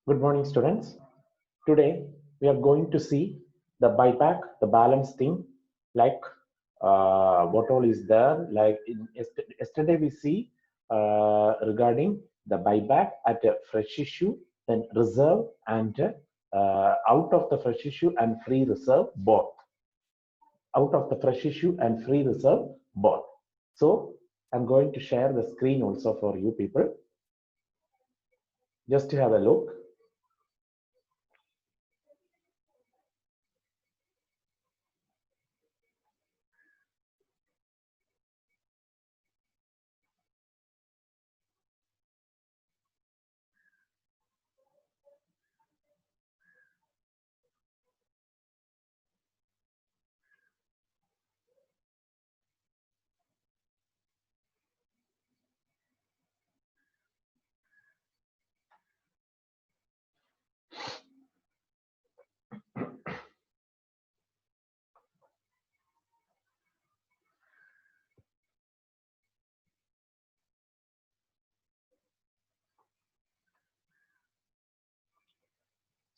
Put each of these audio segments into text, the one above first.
Good morning, students. Today we are going to see the buyback, the balance thing, like what all is there. Like yesterday we see regarding the buyback at a fresh issue, then reserve and out of the fresh issue and free reserve both. Out of the fresh issue and free reserve both. So I'm going to share the screen also for you people. Just to have a look.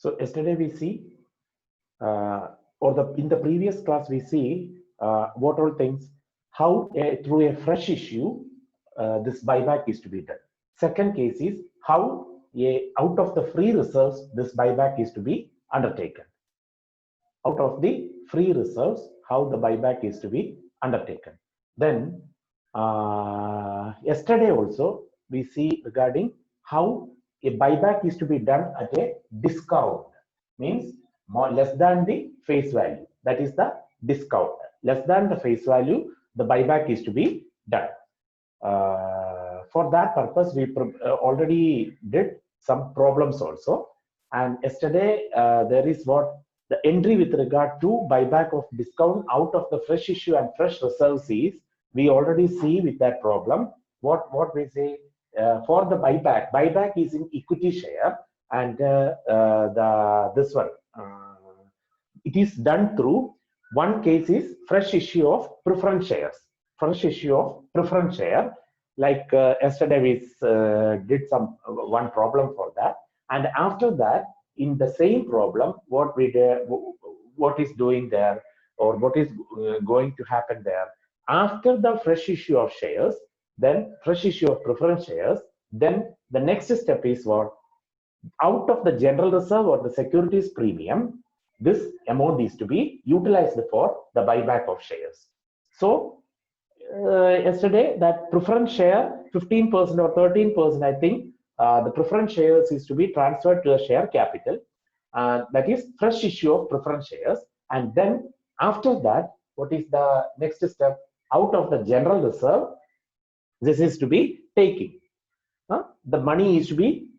So yesterday we see, in the previous class we see what all things, how through a fresh issue this buyback is to be done. Second case is how out of the free reserves this buyback is to be undertaken. Out of the free reserves, how the buyback is to be undertaken. Then yesterday also we see regarding how a buyback is to be done at a discount, means more less than the face value. That is the discount. Less than the face value, the buyback is to be done. For that purpose, we already did some problems also. And yesterday there is what the entry with regard to buyback of discount out of the fresh issue and fresh reserves is. We already see with that problem what we say for the buyback is in equity share, and this one it is done through one case is fresh issue of preference shares. Fresh issue of preference share, like yesterday we did some one problem for that, and after that in the same problem what we did, what is doing there, or what is going to happen there after the fresh issue of shares, then fresh issue of preference shares, then the next step is what, out of the general reserve or the securities premium, this amount is to be utilized for the buyback of shares. So yesterday that preference share 15% or 13%, I think the preference shares is to be transferred to the share capital, that is fresh issue of preference shares. And then after that, what is the next step? Out of the general reserve, this is to be taking. The money is to be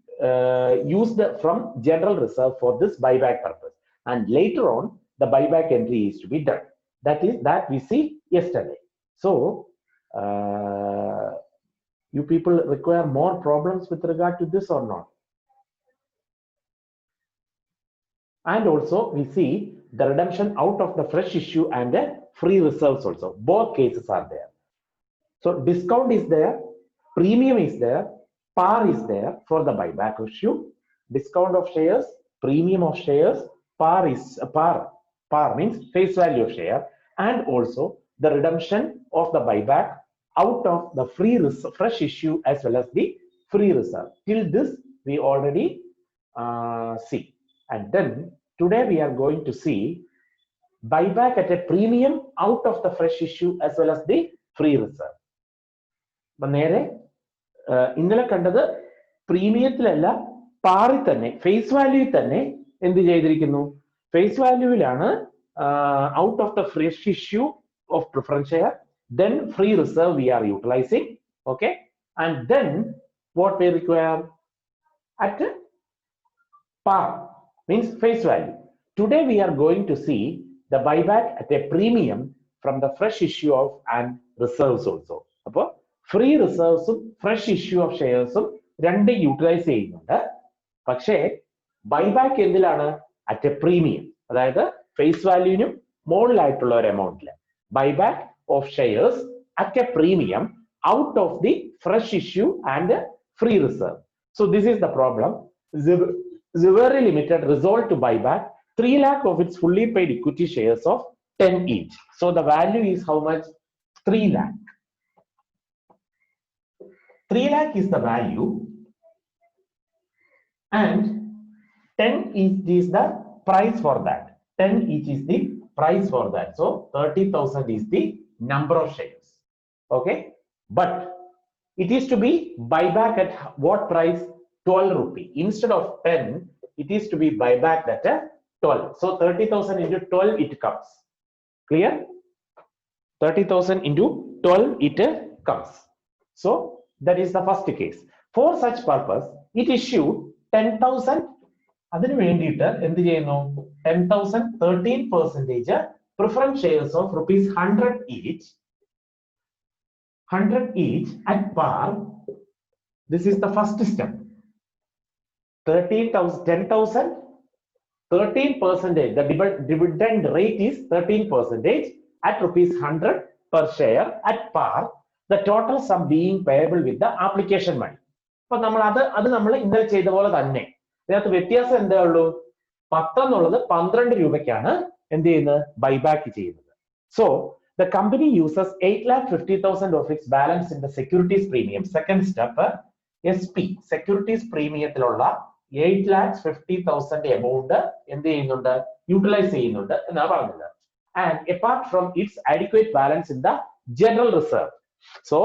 used from general reserve for this buyback purpose, and later on the buyback entry is to be done. That is that we see yesterday. So you people require more problems with regard to this or not? And also we see the redemption out of the fresh issue and the free reserves also. Both cases are there. So discount is there, premium is there, par is there for the buyback issue. Discount of shares, premium of shares, par is par means face value of share, and also the redemption of the buyback out of the fresh issue as well as the free reserve. Till this we already see. And then today we are going to see buyback at a premium out of the fresh issue as well as the free reserve. നേരെ ഇന്നലെ കണ്ടത് പ്രീമിയത്തിലല്ല, പാറിൽ തന്നെ face വാല്യൂവിൽ തന്നെ എന്ത് ചെയ്തിരിക്കുന്നു, face വാല്യൂവിലാണ് out of the fresh issue of preference share, then free reserve we are utilizing, okay, and then what we require at par means face value. Today we are going to see the buyback at a premium from the fresh issue of and reserves also. അപ്പോൾ free റിസർവ്സും fresh issue of ഷെയർസും രണ്ട് utilise ചെയ്യുന്നുണ്ട്. പക്ഷേ buyback എന്തിലാണ്? At a premium, അതായത് face വാല്യൂവിനും മുകളിലായിട്ടുള്ള ഒരു എമൗണ്ടില് buyback of shares at a premium out of the fresh issue and free reserve. So this is the problem. Zuari Limited resolved to buy back 3 lakh of its fully paid equity shares of 10 each. So the value is how much? 3 lakh. 3 lakh is the value and 10 each is the price for that. 10 each is the price for that. So 30,000 is the number of shares. Okay. But it is to be buyback at what price? 12 rupee. Instead of 10, it is to be buyback at 12. So 30,000 into 12 it comes. Clear? 30,000 into 12 it comes. So that is the first case. For such purpose, it issued 10,000. അതിനു വേണ്ടിയിട്ട് എന്ത് ചെയ്യുന്നു? 10,000 13% preference shares of rupees 100 each. 100 each at par. This is the first step. 10,000 13%. The dividend rate is 13% at rupees 100 per share at par. The total sum being payable with the application money. അപ്പോൾ നമ്മൾ അത് നമ്മൾ ഇന്നലെ ചെയ്ത പോലെ തന്നെ. ഇതിനകത്ത് വ്യത്യാസം എന്താ ഉള്ളൂ? 10 എന്നുള്ളത് 12 രൂപയ്ക്കാണ് എന്ത് ചെയ്യുന്നത്? ബൈബാക്ക് ചെയ്യുന്നത്. So the company uses 8,50,000 of its balance in the securities premium. Second step, SP securities premiumത്തിലുള്ള 8,50,000 amount എന്ത് ചെയ്യുന്നുണ്ട്? യൂട്ടിലൈസ് ചെയ്യുന്നുണ്ട് എന്നാണ് പറഞ്ഞത്. And apart from its adequate balance in the general reserve. So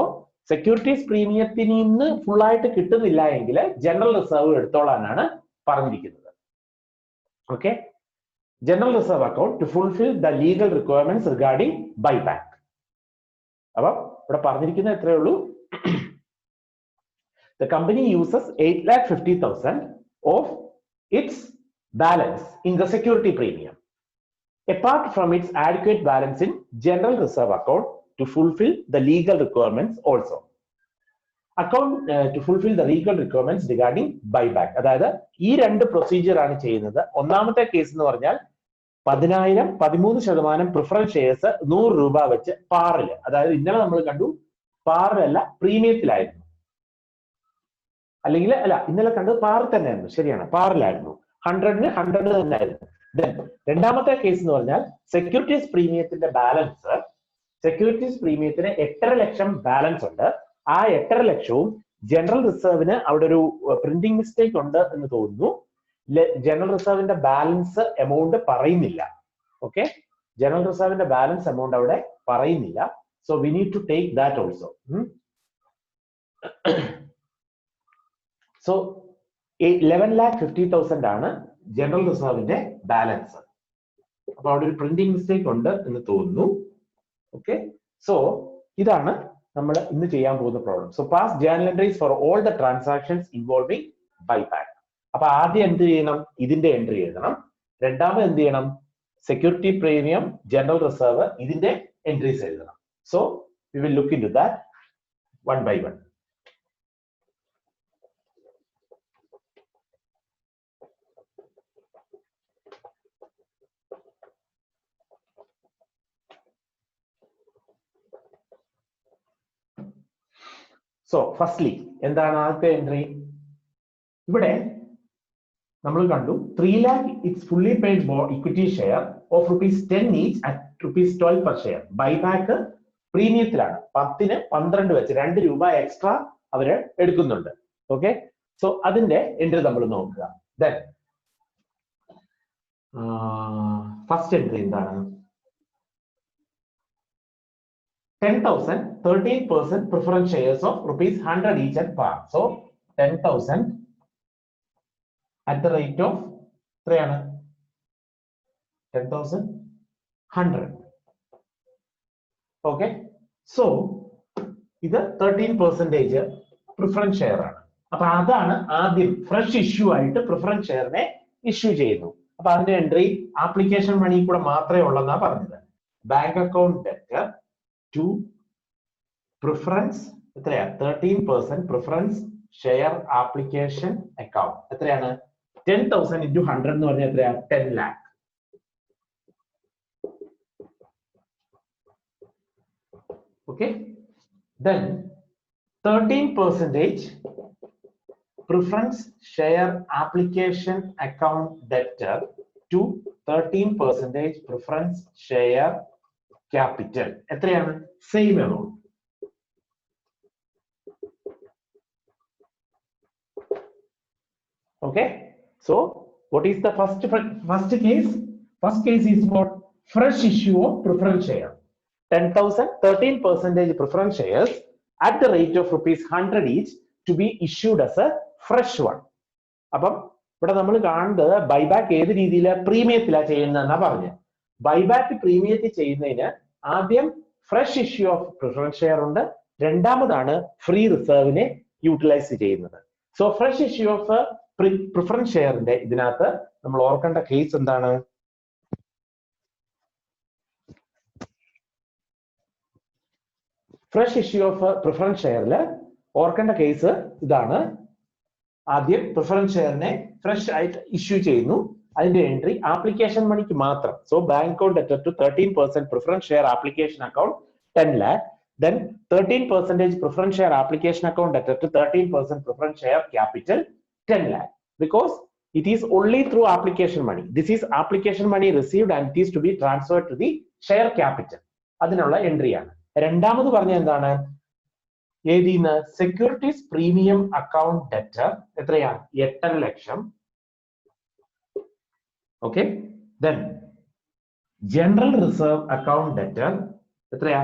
securities premiumത്തിൽ നിന്ന് ഫുൾ ആയിട്ട് കിട്ടുന്നില്ല എങ്കിൽ ജനറൽ റിസർവ് എടുത്തോളാനാണ് പറഞ്ഞിരിക്കുന്നത്. Okay. General reserve account to fulfill the legal requirements regarding buyback. അപ്പോൾ ഇവിടെ പറഞ്ഞിരിക്കുന്നത് എത്രയേ ഉള്ളൂ? The company uses 8,50,000 of its balance in the security premium, apart from its adequate balance in general reserve account to fulfill the legal requirements also. Account to fulfill the legal requirements regarding buyback. അതായത് ഈ രണ്ട് procedure ആണ് ചെയ്യുന്നത്. ഒന്നാമത്തെ case എന്ന് പറഞ്ഞാൽ 10,000 13% preference shares 100 രൂപ വെച്ച് പാറിൽ, അതായത് ഇന്നലെ നമ്മൾ കണ്ടു പാറിലല്ല പ്രീമിയത്തിലായിരുന്നു, അല്ലെങ്കിൽ അല്ല ഇന്നലെ കണ്ടത് പാറിൽ തന്നെയായിരുന്നു, ശരിയാണ്, പാറിലായിരുന്നു, 100-ന് 100 തന്നെ ആയിരുന്നു. ദെൻ രണ്ടാമത്തെ കേസ് എന്ന് പറഞ്ഞാൽ സെക്യൂരിറ്റീസ് പ്രീമിയത്തിന്റെ ബാലൻസ്, സെക്യൂരിറ്റീസ് പ്രീമിയത്തിന് 8.5 ലക്ഷം ബാലൻസ് ഉണ്ട്. ആ 8.5 ലക്ഷവും ജനറൽ റിസർവിന് അവിടെ ഒരു പ്രിന്റിംഗ് മിസ്റ്റേക്ക് ഉണ്ട് എന്ന് തോന്നുന്നു. ജനറൽ റിസർവിന്റെ ബാലൻസ് എമൗണ്ട് പറയുന്നില്ല. ഓക്കെ, ജനറൽ റിസർവിന്റെ ബാലൻസ് എമൗണ്ട് അവിടെ പറയുന്നില്ല. So we need to take that also. So 11,50,000 ആണ് ജനറൽ റിസർവിന്റെ ബാലൻസ്. അപ്പൊ അവിടെ ഒരു പ്രിന്റിംഗ് മിസ്റ്റേക്ക് ഉണ്ട് എന്ന് തോന്നുന്നു. ഓക്കെ, സോ ഇതാണ് നമ്മൾ ഇന്ന് ചെയ്യാൻ പോകുന്ന problem. So pass journal entries for all the transactions involving buyback. അപ്പൊ ആദ്യം എന്ത് ചെയ്യണം? ഇതിന്റെ എൻട്രി എഴുതണം. രണ്ടാമത് എന്ത് ചെയ്യണം? സെക്യൂരിറ്റി പ്രീമിയം, ജനറൽ റിസർവ്, ഇതിന്റെ എൻട്രീസ് എഴുതണം. So we will look into that one by one. So firstly എന്താണ് ആദ്യത്തെ എൻട്രി? ഇവിടെ നമ്മൾ കണ്ടു 3 lakh it's fully paid equity share of rupees 10 each at rupees 12 per share. Buyback പ്രീമിയത്തിലാണ്, 10-ന് 12 വെച്ച് 2 രൂപ എക്സ്ട്രാ അവര് എടുക്കുന്നുണ്ട്. ഓക്കെ, സോ അതിന്റെ എൻട്രി നമ്മൾ നോക്കുക. ദെൻ ഫസ്റ്റ് എൻട്രി എന്താണ്? 10,000 13% preference shares of rupees 100 each at par. So 10,000 at the rate of 10,100. Okay, so ഇത് 13% പ്രിഫറൻസ് ഷെയർ ആണ്. അപ്പൊ അതാണ് ആദ്യം ഫ്രഷ് ഇഷ്യൂ ആയിട്ട് പ്രിഫറൻസ് ഷെയറിനെ ഇഷ്യൂ ചെയ്യുന്നു. അപ്പൊ അതിന്റെ എൻട്രി ആപ്ലിക്കേഷൻ മണി കൂടെ മാത്രമേ ഉള്ളെന്നാ പറഞ്ഞത്. Bank account debt to preference എത്രയാ? 13% preference share application account. എത്രയാണ്? 10,000 into 100 എന്ന് പറഞ്ഞാൽ എത്രയാ? 10 lakh. Okay, then 13% preference share application account debtor to 13% preference share capital. എത്രയാണ്? Same amount. Okay. So what is the first case? First case is what? Fresh issue of preference share. 10,000, 13% preference shares at the rate of rupees 100 each to be issued as a fresh one. അപ്പം ഇവിടെ നമ്മൾ കാണുന്നത് buyback ഏത് രീതിയിലാണ്? പ്രീമിയത്തിലാണ് ചെയ്യുന്നതെന്നാണ് പറഞ്ഞത്. Buyback പ്രീമിയത്തിൽ ചെയ്യുന്നതിന് ആദ്യം fresh issue of preference share ഉണ്ട്, രണ്ടാമതാണ് ഫ്രീ റിസർവിനെ യൂട്ടിലൈസ് ചെയ്യുന്നത്. So fresh issue of preference ഷെയറിന്റെ ഇതിനകത്ത് നമ്മൾ ഓർക്കേണ്ട കേസ് എന്താണ്? ഫ്രഷ് ഇഷ്യൂ ഓഫ് പ്രിഫറൻസ് ഷെയറിൽ ഓർക്കേണ്ട കേസ് ഇതാണ്. ആദ്യം പ്രിഫറൻസ് ഷെയറിനെ ഫ്രഷ് ആയിട്ട് ഇഷ്യൂ ചെയ്യുന്നു. അതിന്റെ എൻട്രി ആപ്ലിക്കേഷൻ മണിക്ക് മാത്രം. So bank account debtor to 13% preference share application account 10 lakh. Then 13% preference share application account debtor to 13% preference share capital 10 lakh. Because it is only through application money. This is application money received and it is to be transferred to the share capital. അതിനുള്ള entry ആണ്. രണ്ടാമത് പറഞ്ഞ എന്താണ്? ഏതിന്ന്? Securities premium account debtor എത്രയാ? 8 ലക്ഷം. Okay. Then general reserve account debtor എത്രയാ?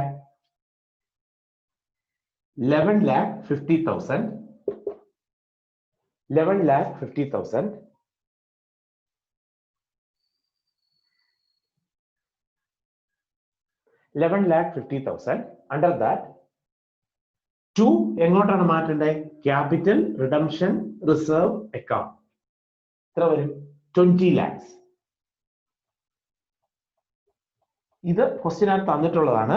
11,50,000. 11,50,000. Under that, 2 എങ്ങോട്ടാണ് മാറ്റേണ്ടത്? Capital redemption reserve account. എത്ര വരും? 20 lakhs. ഇത് ക്വസ്റ്റ്യനകത്ത് തന്നിട്ടുള്ളതാണ്.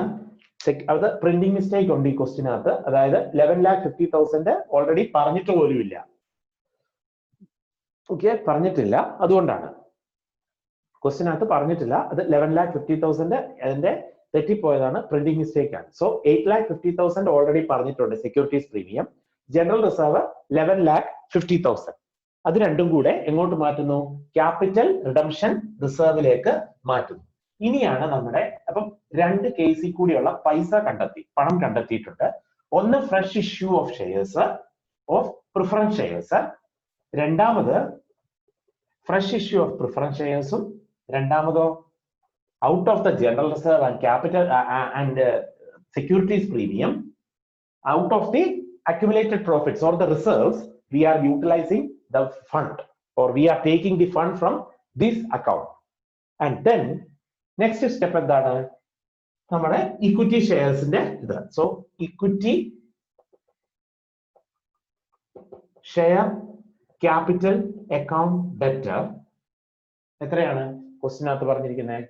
അത് പ്രിന്റിംഗ് മിസ്റ്റേക്ക് ഉണ്ട് ഈ ക്വസ്റ്റ്യനകത്ത്. അതായത് 11,50,000 ഓൾറെഡി പറഞ്ഞിട്ട് പോലും ഇല്ല. ഓക്കെ, പറഞ്ഞിട്ടില്ല. അതുകൊണ്ടാണ് ക്വസ്റ്റ്യനകത്ത് പറഞ്ഞിട്ടില്ല. അത് 11,50,000 അതിന്റെ തെറ്റിപ്പോയതാണ്, പ്രിന്റിംഗ് മിസ്റ്റേക്ക് ആണ്. സോ 8,50,000 ഓൾറെഡി പറഞ്ഞിട്ടുണ്ട് സെക്യൂരിറ്റീസ് പ്രീമിയം. General reserve 11,50,000. അത് രണ്ടും കൂടെ എങ്ങോട്ട് മാറ്റുന്നു? ക്യാപിറ്റൽ റിഡംഷൻ റിസർവിലേക്ക് മാറ്റുന്നു. ഇനിയാണ് നമ്മുടെ, അപ്പം രണ്ട് കേസിൽ കൂടിയുള്ള പൈസ പണം കണ്ടെത്തിയിട്ടുണ്ട്. ഒന്ന് fresh issue of shares of preference shares, രണ്ടാമത് ഫ്രഷ് ഇഷ്യൂ ഓഫ് പ്രിഫറൻസ് ഷെയർസും, രണ്ടാമതോ out of the general reserve and capital and securities premium, out of the accumulated profits or the reserves, we are utilizing the fund or we are taking the fund from this account. And then next step endana nammade equity shares inde idu. So equity share capital account debtor എത്രയാണ് ക്വസ്റ്റ്യനകത്ത് പറഞ്ഞിരിക്കുന്നത്?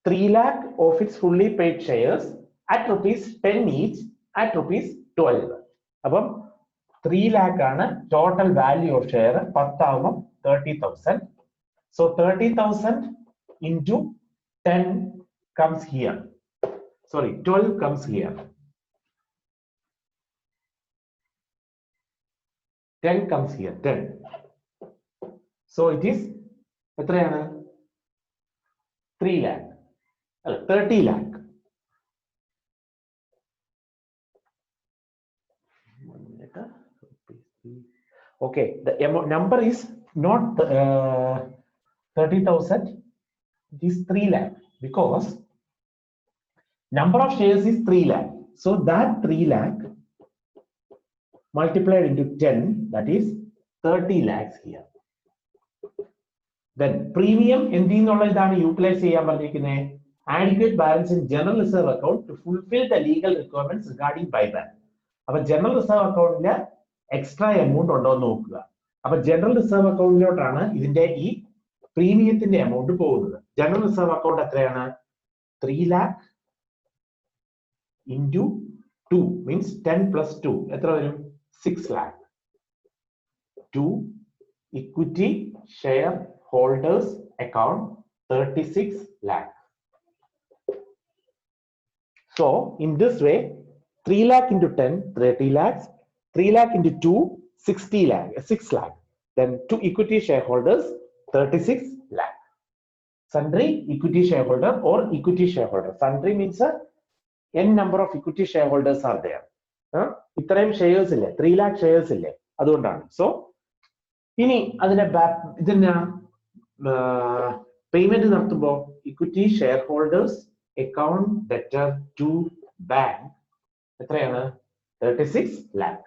3 lakh of its fully paid shares at rupees 10 each at rupees 12. അപ്പം 3 lakh ആണ് total value of share. 10 ആവുമ്പോൾ 30,000. So 30,000 into 10 comes here. Sorry, 12 comes here. 10 comes here. 10. So it is എത്രയാണ്? 3 lakh. 30 lakh. Okay, the number is not 30,000, it is 3 lakh because number of shares is 3 lakh. So that 3 lakh multiplied into 10, that is 30 lakhs here. Then premium എന്തിനുള്ള ഇതാണ് utilise ചെയ്യാൻ പറഞ്ഞിരിക്കുന്നത്? Adequate balance in general reserve account to fulfill the legal requirements regarding buyback. അപ്പൊ general reserve അക്കൗണ്ടില് extra amount ഉണ്ടോ എന്ന് നോക്കുക. അപ്പൊ general reserve അക്കൗണ്ടിലോട്ടാണ് ഇതിന്റെ ഈ പ്രീമിയത്തിന്റെ എമൗണ്ട് പോകുന്നത്. ജനറൽ റിസർവ് അക്കൗണ്ട് എത്രയാണ്? 3 lakh into 2 means 10 plus 2 എത്ര വരും? 6 lakh. To equity share holders account 36 lakh. So in this way 3 lakh into 10 30 lakhs, 3 lakh into 2 60 lakh, 6 lakh. Then to equity shareholders, 36 lakh. Sundry equity shareholder or equity shareholder. Sundry means n number of equity shareholders are there. Itrayum shares ille, 3 lakh shares ille. Adondana. So, ini adine payment നടത്തുമ്പോൾ equity shareholders account debtor to bank എത്രയാണ് 36 lakh.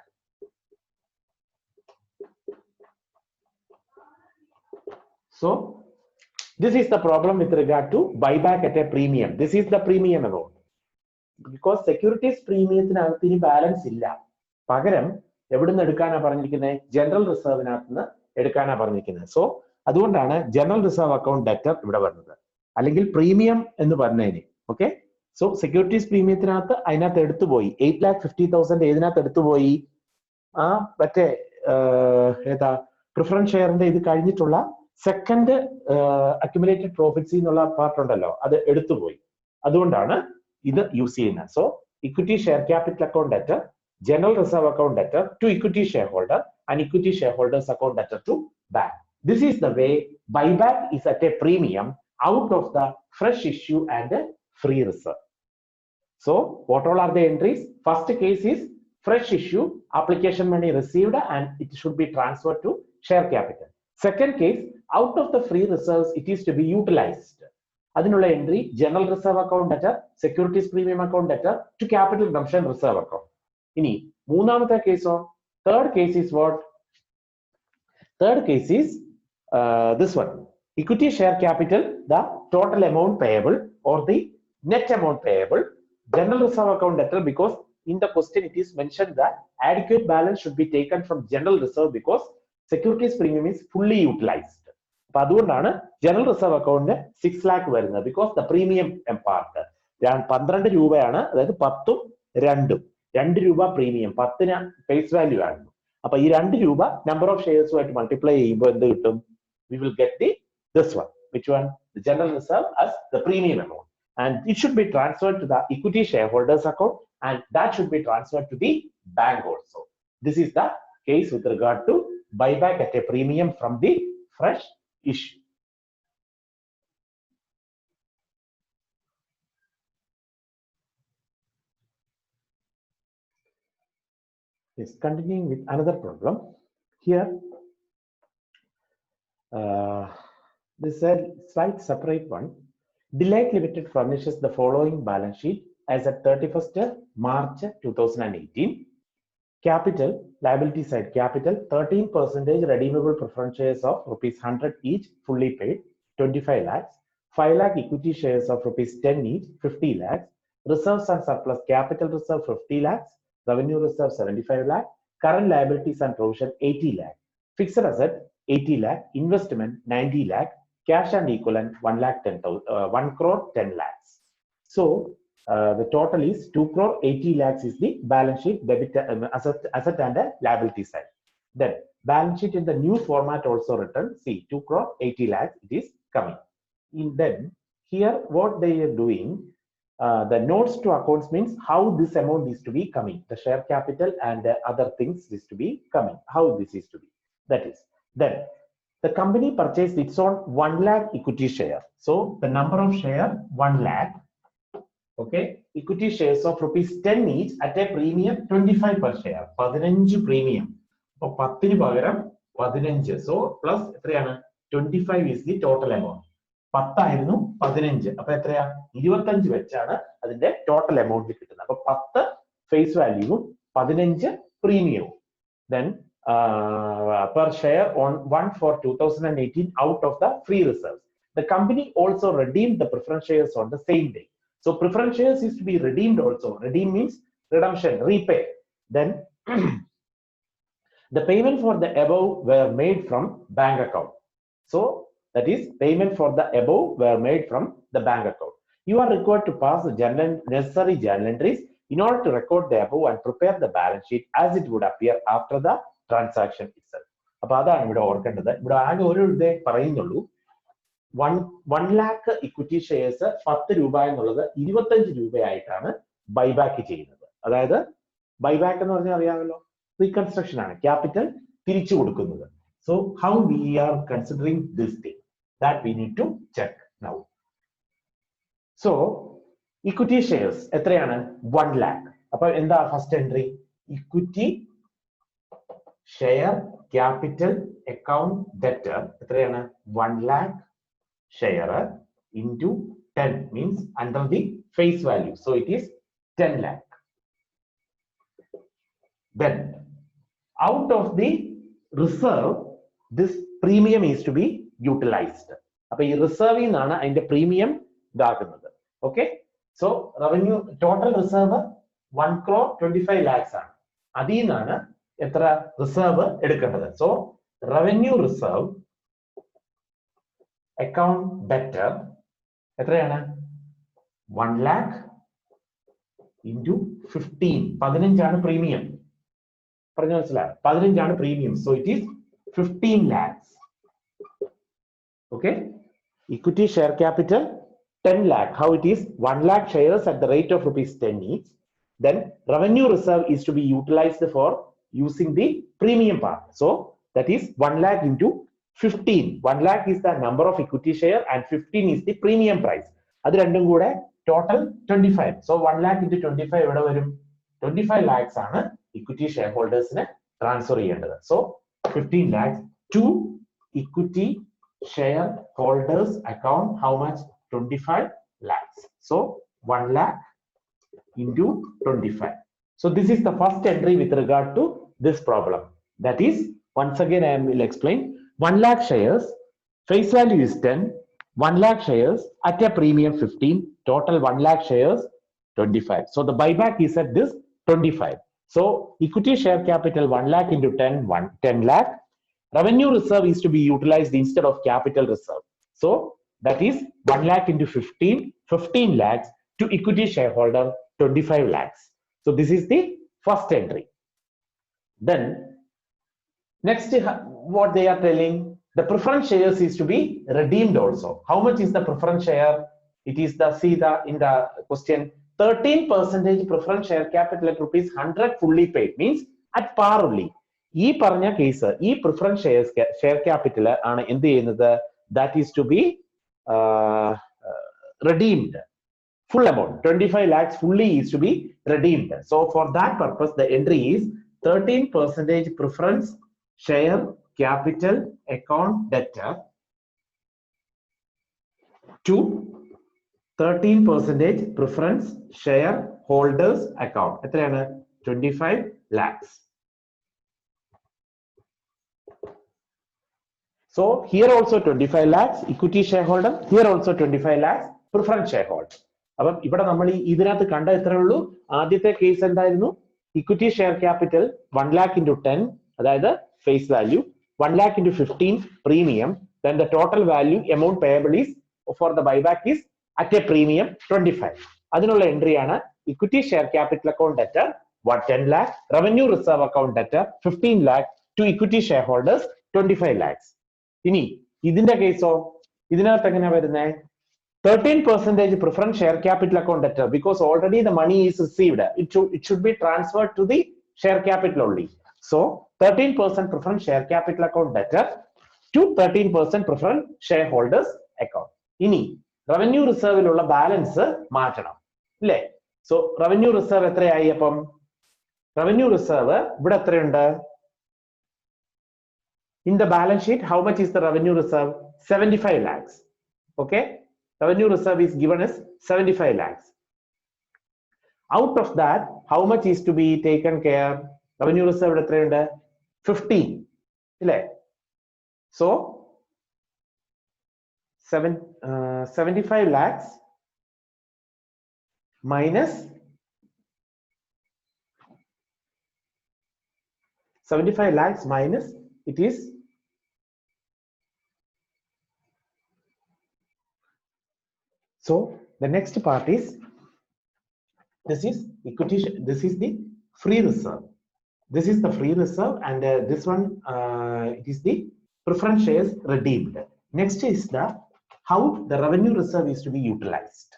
So this is the problem with regard to buyback at a premium. This is the premium amount. Because securities premiumത്തിനകത്ത് ഇനി balance ഇല്ല. പകരം എവിടുന്ന് എടുക്കാനാ പറഞ്ഞിരിക്കുന്നത്? General റിസർവിനകത്ത് എടുക്കാനാ പറഞ്ഞിരിക്കുന്നത്. So അതുകൊണ്ടാണ് general reserve account debtor ഇവിടെ വരുന്നത്. അല്ലെങ്കിൽ പ്രീമിയം എന്ന് പറഞ്ഞതിന്. ഓക്കെ, സോ സെക്യൂരിറ്റീസ് പ്രീമിയത്തിനകത്ത് അതിനകത്ത് എടുത്തുപോയി 8,50,000 ഏതിനകത്ത് എടുത്തുപോയി? ആ മറ്റേ ഏതാ പ്രിഫറൻസ് ഷെയറിന്റെ ഇത് കഴിഞ്ഞിട്ടുള്ള സെക്കൻഡ് അക്യുമുലേറ്റഡ് പ്രോഫിറ്റ്സ് എന്നുള്ള പാർട്ട് ഉണ്ടല്ലോ, അത് എടുത്തുപോയി. അതുകൊണ്ടാണ് ഇത് യൂസ് ചെയ്യുന്നത്. So equity share capital account debtor, general reserve account debtor to equity share holder and equity share holders account debtor to bank. This is the way buyback is at a premium out of the fresh issue and free reserve. So what all are the entries? First case is fresh issue, application money received and it should be transferred to share capital. Second case, out of the free reserves, it is to be utilized. Adinula entry, general reserve account debtor, securities premium account debtor to capital redemption reserve account. Ini, moonamata case on, third case is what? Third case is this one, equity share capital, the total amount payable or the net amount payable, general reserve account debtor, because in the question it is mentioned that adequate balance should be taken from general reserve because securities premium is fully utilized. അപ്പൊ അതുകൊണ്ടാണ് general reserve അക്കൗണ്ടിന് 6 lakh വരുന്നത്, because the premium part 12 രൂപയാണ്, അതായത് 10ഉം 2ഉം 2 രൂപ premium, 10ന് face value ആയിരുന്നു. അപ്പൊ ഈ 2 രൂപ നമ്പർ ഓഫ് ഷെയർസുമായിട്ട് മൾട്ടിപ്ലൈ ചെയ്യുമ്പോൾ എന്ത് കിട്ടും? We will get this one. Which one? The general reserve as the premium amount, and it should be transferred to the equity shareholders account, and that should be transferred to the bank also. This is the case with regard to buyback at a premium from the fresh issue. Yes, continuing with another problem here. This is a slight separate one. Delight Limited furnishes the following balance sheet as at 31st March 2018. Capital, liability side capital, 13% redeemable preference shares of rupees 100 each, fully paid, 25 lakhs. 5 lakh equity shares of rupees 10 each, 50 lakhs. Reserves and surplus capital reserve 50 lakhs. Revenue reserve 75 lakh. Current liabilities and provision 80 lakh. Fixed asset 80 lakh. Investment 90 lakh. Cash and equivalent 1 crore 10 lakhs. So the total is 2 crore 80 lakhs is the balance sheet debit asset and liability side. Then balance sheet in the new format also written. See, 2 crore 80 lakhs it is coming. Then here what they are doing, the notes to accounts means how this amount is to be coming. The share capital and the other things is to be coming. How this is to be. That is, then the company purchased its own 1 lakh equity share. So the number of share 1 lakh. Okay, equity shares of rupees 10 each at a premium 25 per share. 15 premium. So 10 പകരം 15. So plus എത്രയാണ്? 25 is the total amount. 10 ആയിരുന്നു 15. അപ്പൊ എത്രയാ? 25 വെച്ചാണ് അതിന്റെ total amount കിട്ടുന്നത്. അപ്പൊ 10 face വാല്യൂവും 15 പ്രീമിയവും. Then per share on 1 for 2018 out of the free reserves. The company also redeemed the preference shares on the same day. So preference shares is to be redeemed also. Redeem means redemption, repay. Then the payment for the above were made from bank account. So that is, payment for the above were made from the bank account. You are required to pass the necessary journal entries in order to record the above and prepare the balance sheet as it would appear after the transaction itself. അപ്പോൾ അതാണ് ഇവിടെ ഓർക്കേണ്ടത്. ഇവിടെ ആകെ ഒരു ഇതേ പറയുന്നുള്ളൂ. 1 lakh equity shares 10 രൂപ എന്നുള്ളത് 25 രൂപയായിട്ടാണ് ബൈബാക്ക് ചെയ്യുന്നത്. അതായത് ബൈബാക്ക് എന്ന് പറഞ്ഞാൽ അറിയാമല്ലോ, റീകൺസ്ട്രക്ഷൻ ആണ്. ക്യാപിറ്റൽ തിരിച്ചു കൊടുക്കുന്നത്. So how we are considering this thing, that we need to check now. So equity shares എത്രയാണ്? 1 lakh. അപ്പോൾ എന്താ first entry? Equity share capital account debtor എത്രയാണ്? 1 lakh share into 10 means under the face value, so it is 10 lakh. Then out of the reserve this premium is to be utilized. appo ee reserve inana inde premium idakunathu. Okay, so revenue total reserve 1 crore 25 lakhs aanu. adinana etra reserve edukkendathu. So revenue reserve account debtor എത്രയാണ്? 1 lakh into 15. 15 ആണ് premium. പറഞ്ഞു മനസ്സിലായോ? 15 ആണ് premium. So it is 15 lakhs. Okay, equity share capital 10 lakh. How it is? 1 lakh shares at the rate of rupees 10 each. Then revenue reserve is to be utilized for using the premium part. So that is 1 lakh into 15. 1 lakh is the number of equity share and 15 is the premium price. അത് രണ്ടും കൂടെ total 25. So 1 lakh into 25 എവിടെ വരും? 25 lakhs ആണ് equity shareholdersന് transfer ചെയ്യേണ്ടത്. So 15 lakhs to equity shareholders account. How much? 25 lakhs. So 1 lakh into 25. So this is the first entry with regard to this problem. That is, once again I will explain. 1 lakh shares, face value is 10. 1 lakh shares at a premium 15. Total 1 lakh shares 25. So the buyback is at this 25. So equity share capital 1 lakh into 10 lakh. Revenue reserve is to be utilized instead of capital reserve. So that is 1 lakh into 15 lakhs to equity shareholder 25 lakhs. So this is the first entry. Then next, what they are telling, the preference shares is to be redeemed also. How much is the preference share? It is the, see the in the question, 13% preference share capital at rupees 100 fully paid, means at par only. ഈ പറഞ്ഞ case, ഈ preference share capital ആണ് എന്ത് ചെയ്യുന്നത്? That is to be redeemed. Full amount 25 lakhs fully is to be redeemed. So for that purpose the entry is 13% preference share capital account debtor to 13% preference share holders account. എത്രയാണ്? 25 lakhs. So here also 25 lakhs equity shareholder, here also 25 lakhs preference shareholder. അപ്പം ഇവിടെ നമ്മൾ ഇതിനകത്ത് കണ്ട എത്രയേ ഉള്ളൂ? ആദ്യത്തെ case എന്തായിരുന്നു? Equity share capital 1 lakh into 10, അതായത് face value, 1 lakh into 15 premium, then the total value amount payable is for the buyback is at a premium 25. അതിനുള്ള എൻട്രി ആണ് equity share capital account debtor 10 lakh, revenue reserve account debtor 15 lakh to equity shareholders 25 lakhs. ഇനി ഇതിന്റെ കേസോ? ഇതിനകത്ത് എങ്ങനെയാ വരുന്നത്? 13% preference share capital account debtor, because already the money is received. It should be transferred to the share capital only. So 13% preference share capital account debtor to 13% preference shareholders account. ഇനി revenue റിസർവിലുള്ള balance മാറ്റണം അല്ലേ? So revenue reserve എത്രയായി? അപ്പം revenue reserve ഇവിടെ എത്രയുണ്ട്? In the balance sheet, how much is the revenue reserve? 75 lakhs. Okay, revenue reserve is given as 75 lakhs. Out of that, how much is to be taken care? Revenue reserve എത്രയുണ്ട്? 15 അല്ലേ? So 75 lakhs minus 75 lakhs minus it is so the next part is this is equity, this is the free reserve, this is the free reserve, and this one it is the preference shares redeemed. Next is the how the revenue reserve is to be utilized.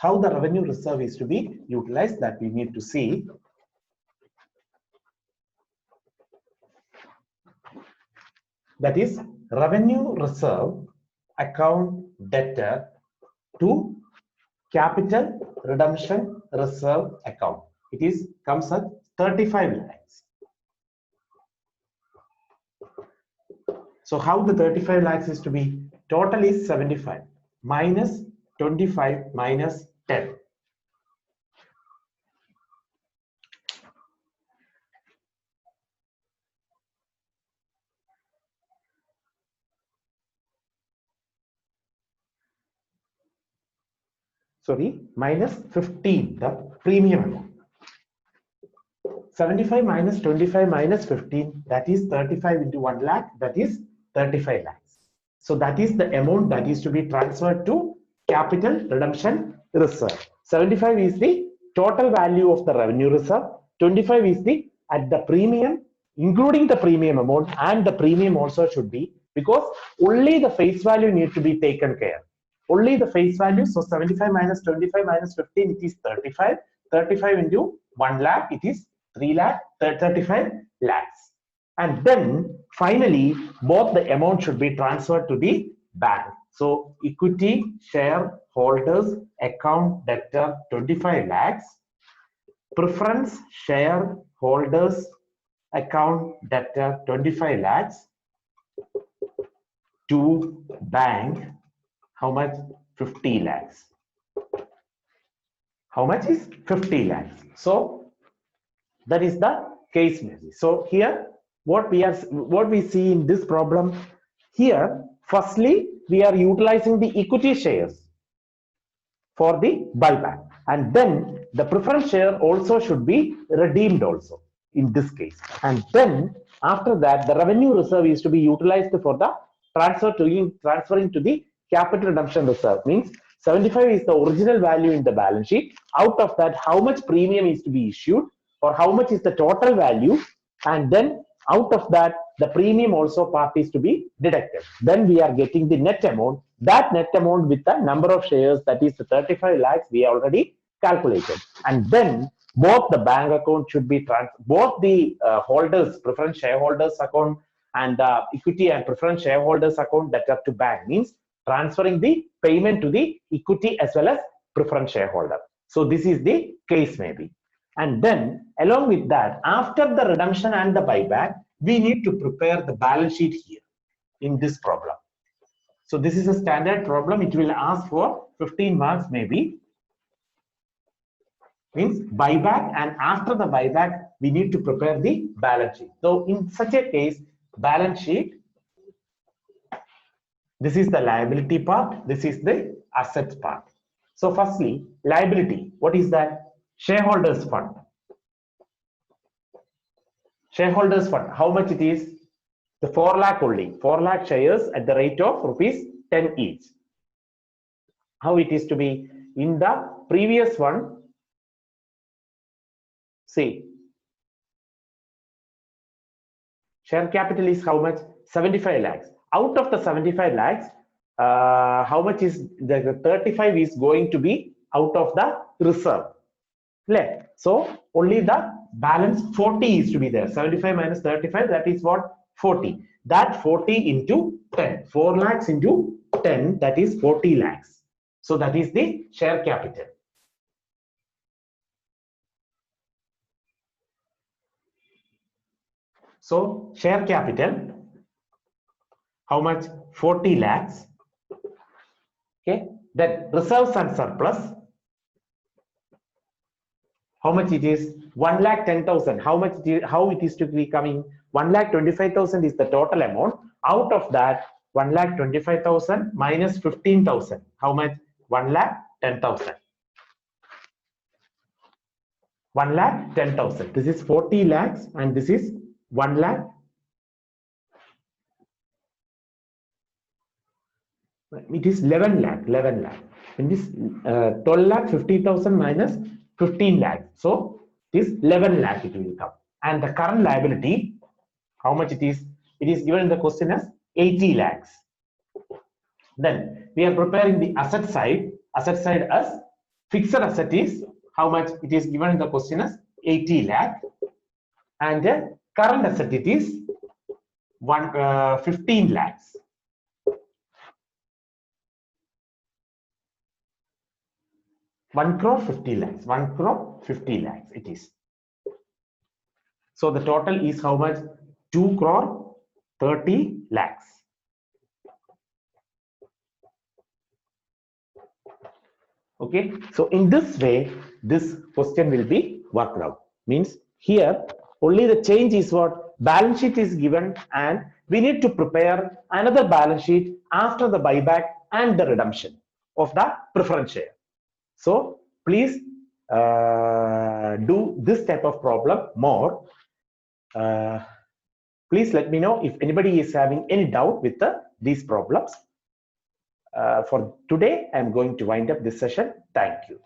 How the revenue reserve is to be utilized, that we need to see. That is revenue reserve account debtor to capital redemption reserve account. It is comes at 35 lakhs. So how the 35 lakhs is to be? Total is 75 minus 25 minus 10. Sorry, minus 15, the premium amount. 75 minus 25 minus 15, that is 35 into 1 lakh, that is 35 lakhs. So that is the amount that is to be transferred to capital redemption reserve. 75 is the total value of the revenue reserve. 25 is the at the premium, including the premium amount, and the premium also should be, because only the face value need to be taken care. Only the face value. So 75 minus 25 minus 15, it is 35. 35 into 1 lakh, it is 3 lakh, 35 lakhs. And then finally, both the amount should be transferred to the bank. So equity shareholders account debtor 25 lakhs, preference shareholders account debtor 25 lakhs to bank. How much? 50 lakhs. How much is 50 lakhs? So that is the case message. So here what we see in this problem here, firstly we are utilizing the equity shares for the buyback, and then the preference share also should be redeemed also in this case, and then after that the revenue reserve is to be utilized for the transferring to the capital redemption reserve. Means 75 is the original value in the balance sheet. Out of that, how much premium is to be issued, or how much is the total value, and then out of that the premium also part is to be deducted. Then we are getting the net amount. That net amount with the number of shares, that is the 35 lakhs, we already calculated. And then both the bank account should be both the holders, preference shareholders account, and the equity and preference shareholders account that are to bank, means transferring the payment to the equity as well as preference shareholder. So this is the case maybe. And then along with that, after the redemption and the buyback, we need to prepare the balance sheet here in this problem. So this is a standard problem. It will ask for 15 marks maybe. Means buyback, and after the buyback, we need to prepare the balance sheet. So in such a case, balance sheet, this is the liability part, this is the assets part. So firstly, liability, what is that? Shareholders fund. Shareholders fund, how much it is? The 4 lakh only, 4 lakh shares at the rate of rupees 10 each. How it is to be? In the previous one, see, share capital is how much? 75 lakhs. Out of the 75 lakhs, how much is the 35 is going to be out of the reserve? So only the balance 40 is to be there. 75 minus 35, that is what? 40. That 40 into 10. 4 lakhs into 10, that is 40 lakhs. So that is the share capital. So share capital, how much? 40 lakhs. Okay. Then reserves and surplus, how much it is? 1,10,000. How much it is, how it is to be coming? 1,25,000 is the total amount. Out of that, 1,25,000 minus 15,000. How much? 1,10,000. 1,10,000. This is 40 lakhs and this is 1 lakh. It is 11 lakh. 11 lakh. In this 12 lakh 50,000 minus 15 lakh. So this 11 lakh it will come. And the current liability, how much it is? It is given in the question as 80 lakhs. Then we are preparing the asset side. Asset side as fixed asset is how much? It is given in the question as 80 lakh. And current asset it is 15 lakhs. One crore 50 lakhs. 1 crore 50 lakhs it is. So the total is how much? 2 crore 30 lakhs. Okay, so in this way, this question will be worked out. Means here only the change is what? Balance sheet is given, and we need to prepare another balance sheet after the buyback and the redemption of the preference share. So please do this type of problem more. Please let me know if anybody is having any doubt with these problems. For today, I'm going to wind up this session. Thank you.